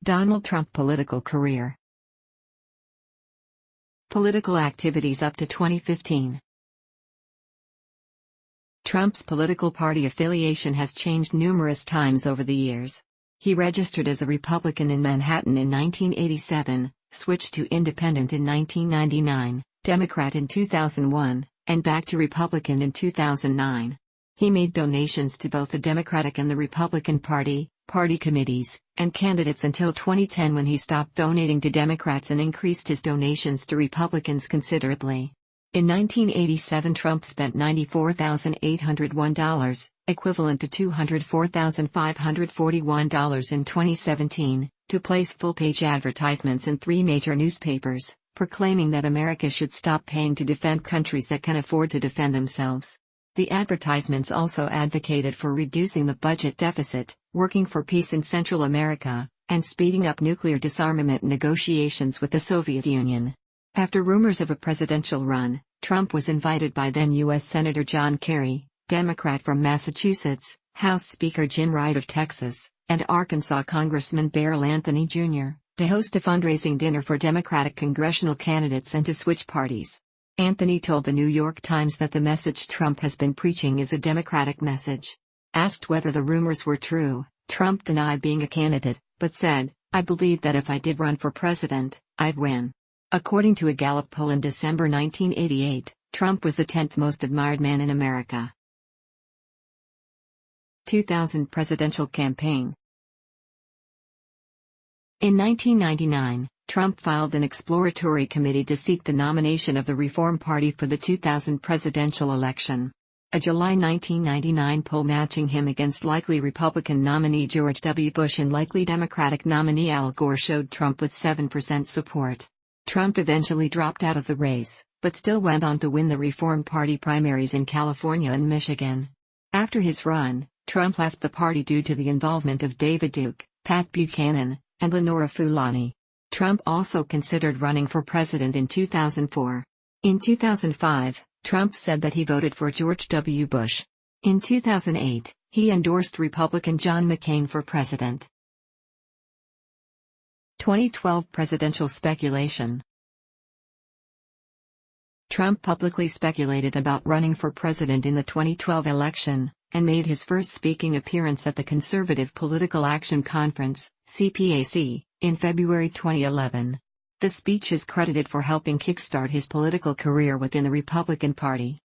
Donald Trump political career. Political activities up to 2015. Trump's political party affiliation has changed numerous times over the years. He registered as a Republican in Manhattan in 1987, switched to Independent in 1999, Democrat in 2001, and back to Republican in 2009. He made donations to both the Democratic and the Republican Party committees, and candidates until 2010 when he stopped donating to Democrats and increased his donations to Republicans considerably. In 1987 Trump spent $94,801, equivalent to $204,541 in 2017, to place full-page advertisements in 3 major newspapers, proclaiming that America should stop paying to defend countries that can afford to defend themselves. The advertisements also advocated for reducing the budget deficit, working for peace in Central America, and speeding up nuclear disarmament negotiations with the Soviet Union. After rumors of a presidential run, Trump was invited by then U.S. Senator John Kerry, Democrat from Massachusetts, House Speaker Jim Wright of Texas, and Arkansas Congressman Beryl Anthony Jr., to host a fundraising dinner for Democratic congressional candidates and to switch parties. Anthony told the New York Times that the message Trump has been preaching is a Democratic message. Asked whether the rumors were true, Trump denied being a candidate, but said, "I believe that if I did run for president, I'd win." According to a Gallup poll in December 1988, Trump was the 10th most admired man in America. 2000 presidential campaign. In 1999, Trump filed an exploratory committee to seek the nomination of the Reform Party for the 2000 presidential election. A July 1999 poll matching him against likely Republican nominee George W. Bush and likely Democratic nominee Al Gore showed Trump with 7% support. Trump eventually dropped out of the race, but still went on to win the Reform Party primaries in California and Michigan. After his run, Trump left the party due to the involvement of David Duke, Pat Buchanan, and Lenora Fulani. Trump also considered running for president in 2004. In 2005, Trump said that he voted for George W. Bush. In 2008, he endorsed Republican John McCain for president. 2012 presidential speculation. Trump publicly speculated about running for president in the 2012 election, and made his first speaking appearance at the Conservative Political Action Conference, CPAC, in February 2011. The speech is credited for helping kickstart his political career within the Republican Party.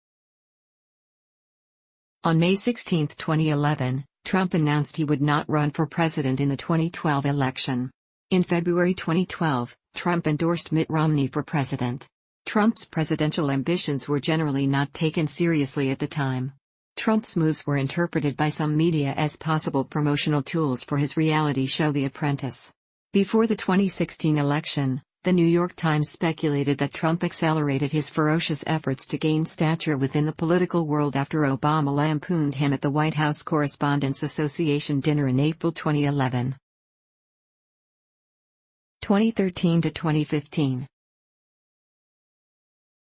On May 16, 2011, Trump announced he would not run for president in the 2012 election. In February 2012, Trump endorsed Mitt Romney for president. Trump's presidential ambitions were generally not taken seriously at the time. Trump's moves were interpreted by some media as possible promotional tools for his reality show The Apprentice. Before the 2016 election, the New York Times speculated that Trump accelerated his ferocious efforts to gain stature within the political world after Obama lampooned him at the White House Correspondents Association dinner in April 2011. 2013 to 2015.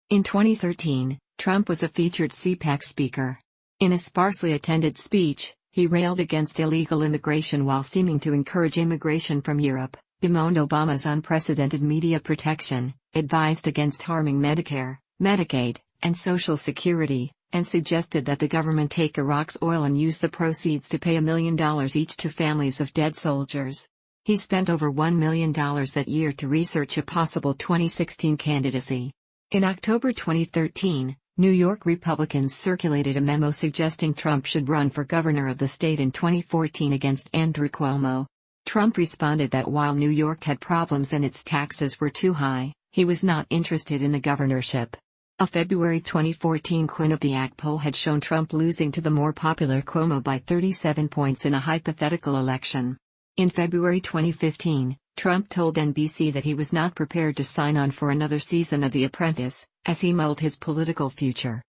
In 2013, Trump was a featured CPAC speaker. In a sparsely attended speech, he railed against illegal immigration while seeming to encourage immigration from Europe, bemoaned Obama's unprecedented media protection, advised against harming Medicare, Medicaid, and Social Security, and suggested that the government take Iraq's oil and use the proceeds to pay $1 million each to families of dead soldiers. He spent over $1 million that year to research a possible 2016 candidacy. In October 2013, New York Republicans circulated a memo suggesting Trump should run for governor of the state in 2014 against Andrew Cuomo. Trump responded that while New York had problems and its taxes were too high, he was not interested in the governorship. A February 2014 Quinnipiac poll had shown Trump losing to the more popular Cuomo by 37 points in a hypothetical election. In February 2015, Trump told NBC that he was not prepared to sign on for another season of The Apprentice, as he mulled his political future.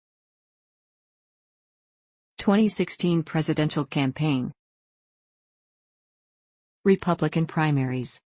2016 presidential campaign. Republican primaries.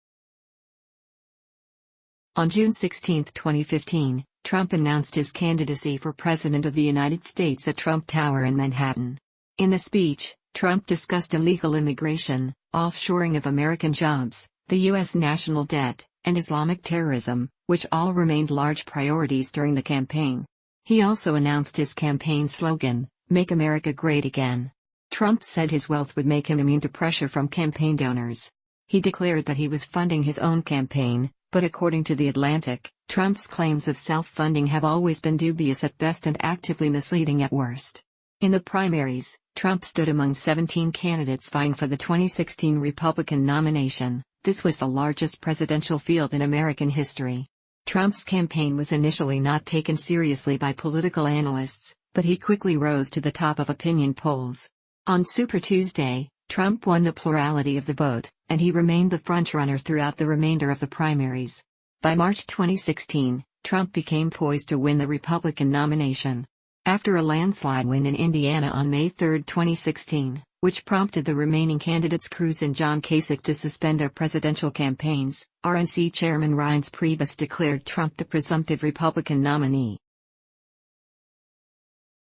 On June 16, 2015, Trump announced his candidacy for President of the United States at Trump Tower in Manhattan. In the speech, Trump discussed illegal immigration, offshoring of American jobs, the U.S. national debt, and Islamic terrorism, which all remained large priorities during the campaign. He also announced his campaign slogan, "Make America Great Again." Trump said his wealth would make him immune to pressure from campaign donors. He declared that he was funding his own campaign, but according to The Atlantic, Trump's claims of self-funding have always been dubious at best and actively misleading at worst. In the primaries, Trump stood among 17 candidates vying for the 2016 Republican nomination. This was the largest presidential field in American history. Trump's campaign was initially not taken seriously by political analysts, but he quickly rose to the top of opinion polls. On Super Tuesday, Trump won the plurality of the vote, and he remained the frontrunner throughout the remainder of the primaries. By March 2016, Trump became poised to win the Republican nomination. After a landslide win in Indiana on May 3, 2016, which prompted the remaining candidates Cruz and John Kasich to suspend their presidential campaigns, RNC Chairman Reince Priebus declared Trump the presumptive Republican nominee.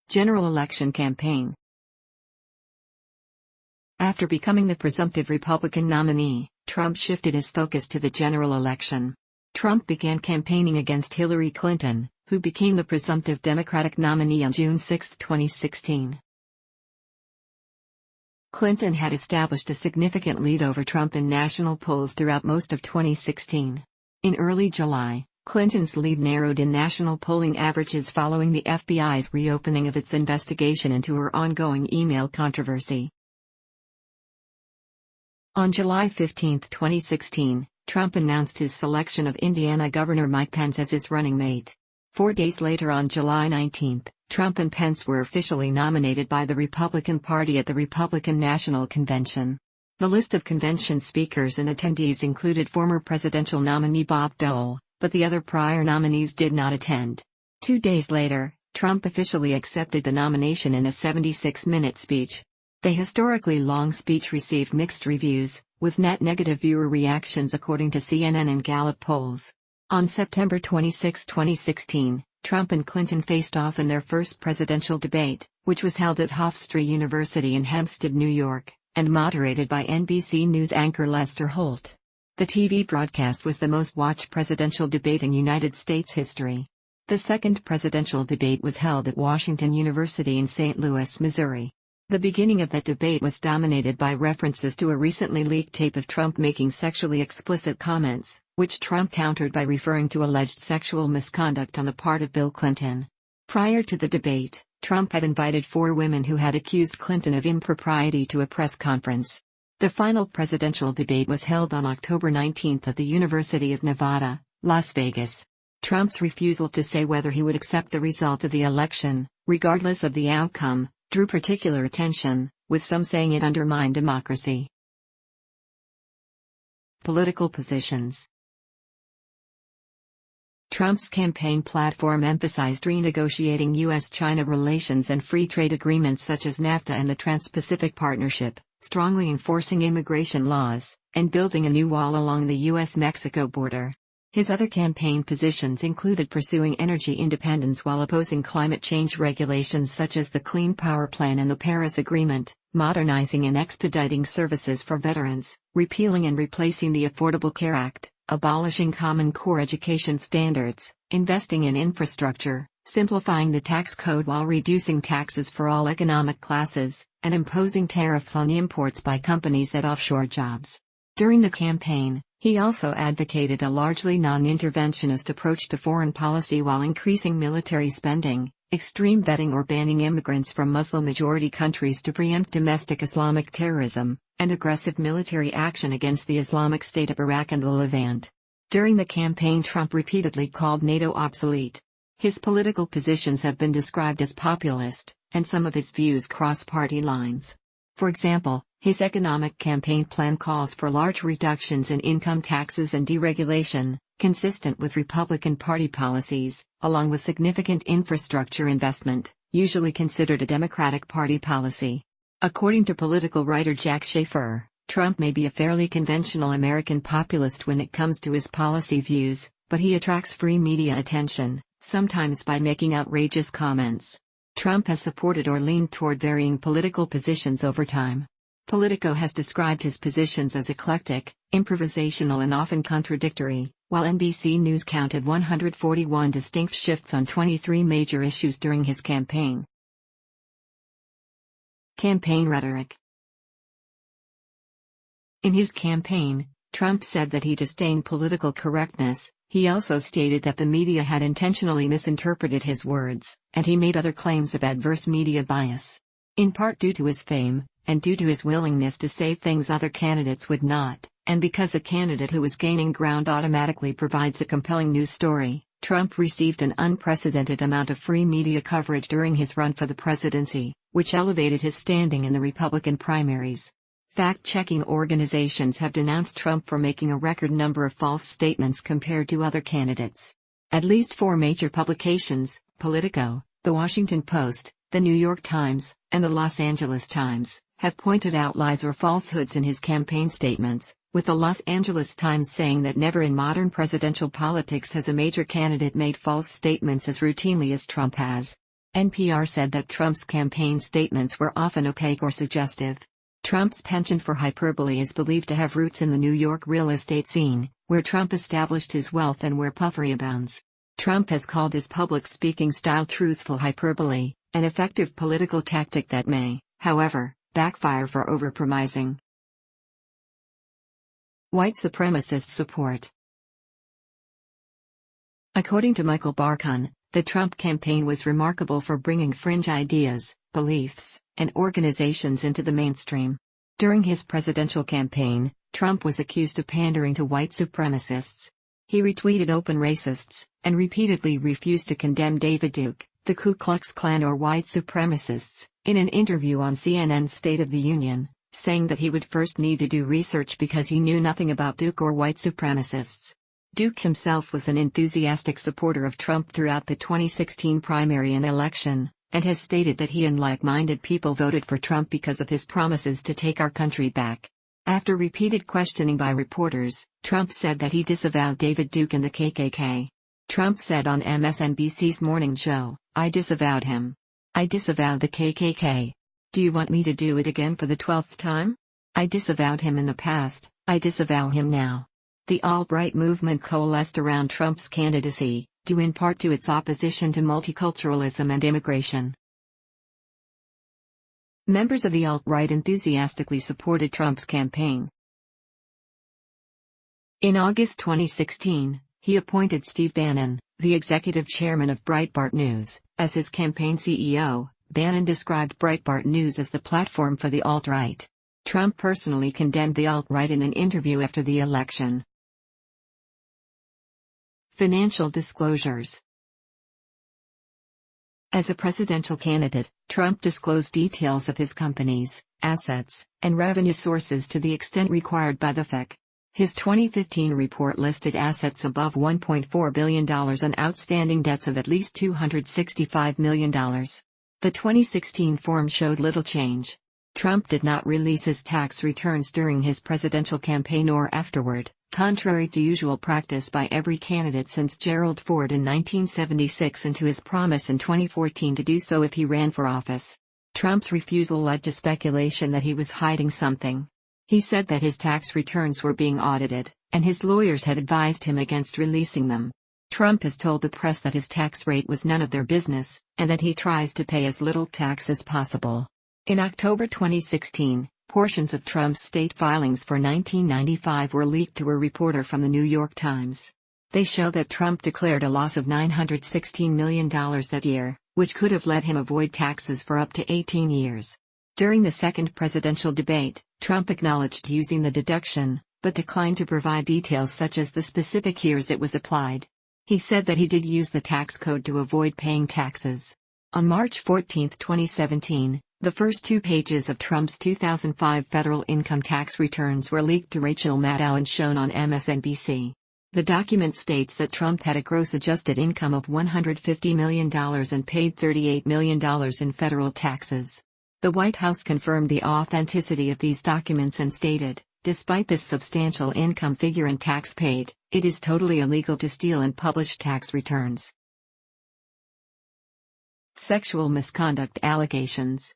General Election Campaign. After becoming the presumptive Republican nominee, Trump shifted his focus to the general election. Trump began campaigning against Hillary Clinton, who became the presumptive Democratic nominee on June 6, 2016. Clinton had established a significant lead over Trump in national polls throughout most of 2016. In early July, Clinton's lead narrowed in national polling averages following the FBI's reopening of its investigation into her ongoing email controversy. On July 15, 2016, Trump announced his selection of Indiana Governor Mike Pence as his running mate. 4 days later on July 19, Trump and Pence were officially nominated by the Republican Party at the Republican National Convention. The list of convention speakers and attendees included former presidential nominee Bob Dole, but the other prior nominees did not attend. 2 days later, Trump officially accepted the nomination in a 76-minute speech. The historically long speech received mixed reviews, with net negative viewer reactions according to CNN and Gallup polls. On September 26, 2016, Trump and Clinton faced off in their first presidential debate, which was held at Hofstra University in Hempstead, New York, and moderated by NBC News anchor Lester Holt. The TV broadcast was the most watched presidential debate in United States history. The second presidential debate was held at Washington University in St. Louis, Missouri. The beginning of that debate was dominated by references to a recently leaked tape of Trump making sexually explicit comments, which Trump countered by referring to alleged sexual misconduct on the part of Bill Clinton. Prior to the debate, Trump had invited 4 women who had accused Clinton of impropriety to a press conference. The final presidential debate was held on October 19 at the University of Nevada, Las Vegas. Trump's refusal to say whether he would accept the result of the election, regardless of the outcome, drew particular attention, with some saying it undermined democracy. Political positions. Trump's campaign platform emphasized renegotiating U.S.-China relations and free trade agreements such as NAFTA and the Trans-Pacific Partnership, strongly enforcing immigration laws, and building a new wall along the U.S.-Mexico border. His other campaign positions included pursuing energy independence while opposing climate change regulations such as the Clean Power Plan and the Paris Agreement, modernizing and expediting services for veterans, repealing and replacing the Affordable Care Act, abolishing Common Core education standards, investing in infrastructure, simplifying the tax code while reducing taxes for all economic classes, and imposing tariffs on imports by companies that offshore jobs. During the campaign, he also advocated a largely non-interventionist approach to foreign policy while increasing military spending, extreme vetting or banning immigrants from Muslim-majority countries to preempt domestic Islamic terrorism, and aggressive military action against the Islamic State of Iraq and the Levant. During the campaign, Trump repeatedly called NATO obsolete. His political positions have been described as populist, and some of his views cross party lines. For example, his economic campaign plan calls for large reductions in income taxes and deregulation, consistent with Republican Party policies, along with significant infrastructure investment, usually considered a Democratic Party policy. According to political writer Jack Schafer, Trump may be a fairly conventional American populist when it comes to his policy views, but he attracts free media attention, sometimes by making outrageous comments. Trump has supported or leaned toward varying political positions over time. Politico has described his positions as eclectic, improvisational and often contradictory, while NBC News counted 141 distinct shifts on 23 major issues during his campaign. Campaign rhetoric. In his campaign, Trump said that he disdained political correctness. He also stated that the media had intentionally misinterpreted his words, and he made other claims of adverse media bias. In part due to his fame, and due to his willingness to say things other candidates would not, and because a candidate who is gaining ground automatically provides a compelling news story, Trump received an unprecedented amount of free media coverage during his run for the presidency, which elevated his standing in the Republican primaries. Fact-checking organizations have denounced Trump for making a record number of false statements compared to other candidates. At least 4 major publications, Politico, The Washington Post, The New York Times, and The Los Angeles Times, have pointed out lies or falsehoods in his campaign statements, with The Los Angeles Times saying that never in modern presidential politics has a major candidate made false statements as routinely as Trump has. NPR said that Trump's campaign statements were often opaque or suggestive. Trump's penchant for hyperbole is believed to have roots in the New York real estate scene, where Trump established his wealth and where puffery abounds. Trump has called his public speaking style truthful hyperbole, an effective political tactic that may, however, backfire for overpromising. White supremacist support. According to Michael Barkun, the Trump campaign was remarkable for bringing fringe ideas, beliefs, and organizations into the mainstream. During his presidential campaign, Trump was accused of pandering to white supremacists. He retweeted open racists, and repeatedly refused to condemn David Duke, the Ku Klux Klan or white supremacists, in an interview on CNN's State of the Union, saying that he would first need to do research because he knew nothing about Duke or white supremacists. Duke himself was an enthusiastic supporter of Trump throughout the 2016 primary and election, and has stated that he and like-minded people voted for Trump because of his promises to take our country back. After repeated questioning by reporters, Trump said that he disavowed David Duke and the KKK. Trump said on MSNBC's morning show, "I disavowed him. I disavowed the KKK. Do you want me to do it again for the 12th time? I disavowed him in the past, I disavow him now." The alt-right movement coalesced around Trump's candidacy, due in part to its opposition to multiculturalism and immigration. Members of the alt-right enthusiastically supported Trump's campaign. In August 2016, he appointed Steve Bannon, the executive chairman of Breitbart News, as his campaign CEO. Bannon described Breitbart News as the platform for the alt-right. Trump personally condemned the alt-right in an interview after the election. Financial disclosures. As a presidential candidate, Trump disclosed details of his company's assets and revenue sources to the extent required by the FEC. His 2015 report listed assets above $1.4 billion and outstanding debts of at least $265 million. The 2016 form showed little change. Trump did not release his tax returns during his presidential campaign or afterward, contrary to usual practice by every candidate since Gerald Ford in 1976 and to his promise in 2014 to do so if he ran for office. Trump's refusal led to speculation that he was hiding something. He said that his tax returns were being audited, and his lawyers had advised him against releasing them. Trump has told the press that his tax rate was none of their business, and that he tries to pay as little tax as possible. In October 2016, portions of Trump's state filings for 1995 were leaked to a reporter from the New York Times. They show that Trump declared a loss of $916 million that year, which could have let him avoid taxes for up to 18 years. During the second presidential debate, Trump acknowledged using the deduction, but declined to provide details such as the specific years it was applied. He said that he did use the tax code to avoid paying taxes. On March 14, 2017, the first 2 pages of Trump's 2005 federal income tax returns were leaked to Rachel Maddow and shown on MSNBC. The document states that Trump had a gross adjusted income of $150 million and paid $38 million in federal taxes. The White House confirmed the authenticity of these documents and stated, "Despite this substantial income figure and tax paid, it is totally illegal to steal and publish tax returns." Sexual misconduct allegations.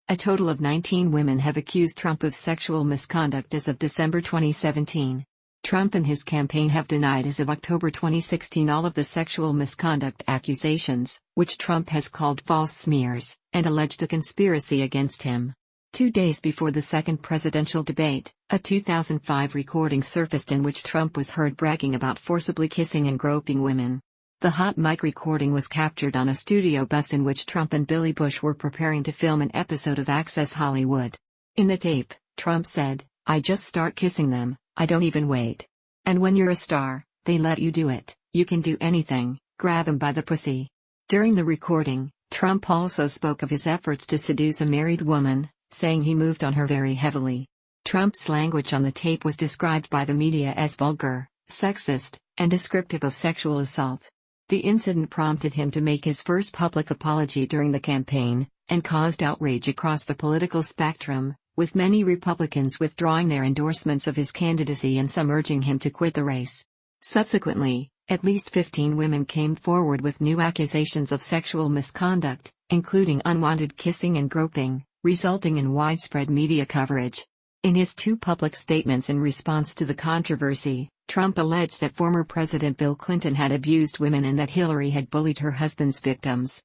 A total of 19 women have accused Trump of sexual misconduct as of December 2017. Trump and his campaign have denied as of October 2016 all of the sexual misconduct accusations, which Trump has called false smears, and alleged a conspiracy against him. 2 days before the second presidential debate, a 2005 recording surfaced in which Trump was heard bragging about forcibly kissing and groping women. The hot mic recording was captured on a studio bus in which Trump and Billy Bush were preparing to film an episode of Access Hollywood. In the tape, Trump said, "I just start kissing them, I don't even wait. And when you're a star, they let you do it, you can do anything, grab 'em by the pussy." During the recording, Trump also spoke of his efforts to seduce a married woman, saying he moved on her very heavily. Trump's language on the tape was described by the media as vulgar, sexist, and descriptive of sexual assault. The incident prompted him to make his first public apology during the campaign, and caused outrage across the political spectrum, with many Republicans withdrawing their endorsements of his candidacy and some urging him to quit the race. Subsequently, at least 15 women came forward with new accusations of sexual misconduct, including unwanted kissing and groping, resulting in widespread media coverage. In his 2 public statements in response to the controversy, Trump alleged that former President Bill Clinton had abused women and that Hillary had bullied her husband's victims.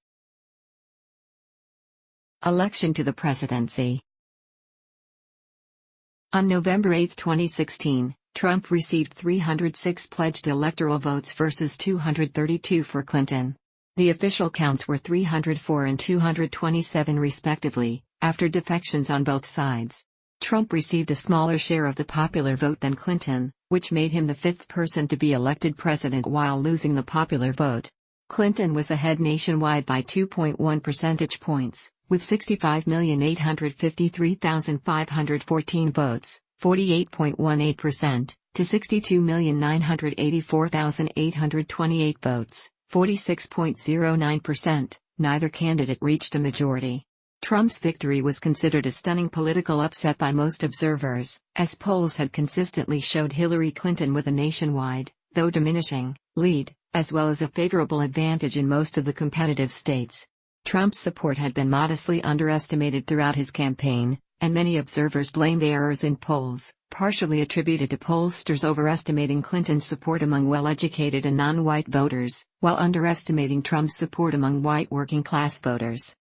Election to the presidency. On November 8, 2016, Trump received 306 pledged electoral votes versus 232 for Clinton. The official counts were 304 and 227 respectively, after defections on both sides. Trump received a smaller share of the popular vote than Clinton, which made him the 5th person to be elected president while losing the popular vote. Clinton was ahead nationwide by 2.1 percentage points, with 65,853,514 votes, 48.18%, to 62,984,828 votes, 46.09%. Neither candidate reached a majority. Trump's victory was considered a stunning political upset by most observers, as polls had consistently showed Hillary Clinton with a nationwide, though diminishing, lead, as well as a favorable advantage in most of the competitive states. Trump's support had been modestly underestimated throughout his campaign, and many observers blamed errors in polls, partially attributed to pollsters overestimating Clinton's support among well-educated and non-white voters, while underestimating Trump's support among white working-class voters.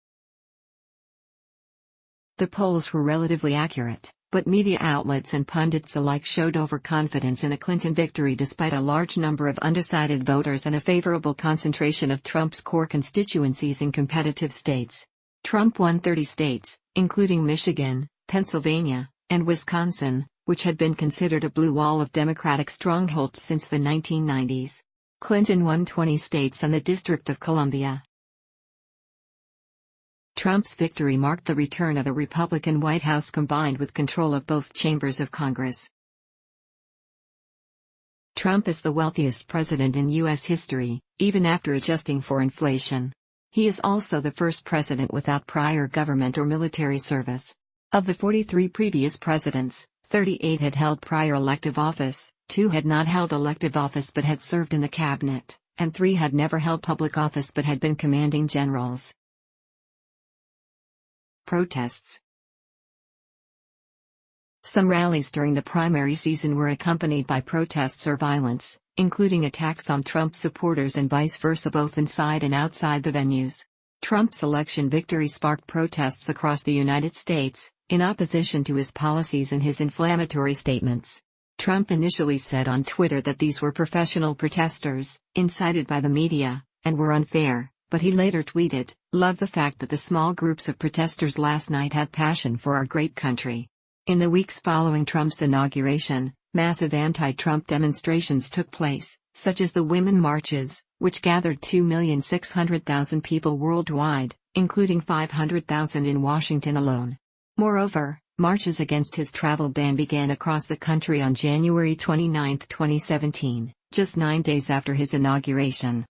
The polls were relatively accurate, but media outlets and pundits alike showed overconfidence in a Clinton victory despite a large number of undecided voters and a favorable concentration of Trump's core constituencies in competitive states. Trump won 30 states, including Michigan, Pennsylvania, and Wisconsin, which had been considered a blue wall of Democratic strongholds since the 1990s. Clinton won 20 states and the District of Columbia. Trump's victory marked the return of the Republican White House combined with control of both chambers of Congress. Trump is the wealthiest president in U.S. history, even after adjusting for inflation. He is also the first president without prior government or military service. Of the 43 previous presidents, 38 had held prior elective office, 2 had not held elective office but had served in the cabinet, and 3 had never held public office but had been commanding generals. Protests. Some rallies during the primary season were accompanied by protests or violence, including attacks on Trump supporters and vice versa both inside and outside the venues. Trump's election victory sparked protests across the United States, in opposition to his policies and his inflammatory statements. Trump initially said on Twitter that these were professional protesters, incited by the media, and were unfair. But he later tweeted, "Love the fact that the small groups of protesters last night had passion for our great country." In the weeks following Trump's inauguration, massive anti-Trump demonstrations took place, such as the Women Marches, which gathered 2,600,000 people worldwide, including 500,000 in Washington alone. Moreover, marches against his travel ban began across the country on January 29, 2017, just 9 days after his inauguration.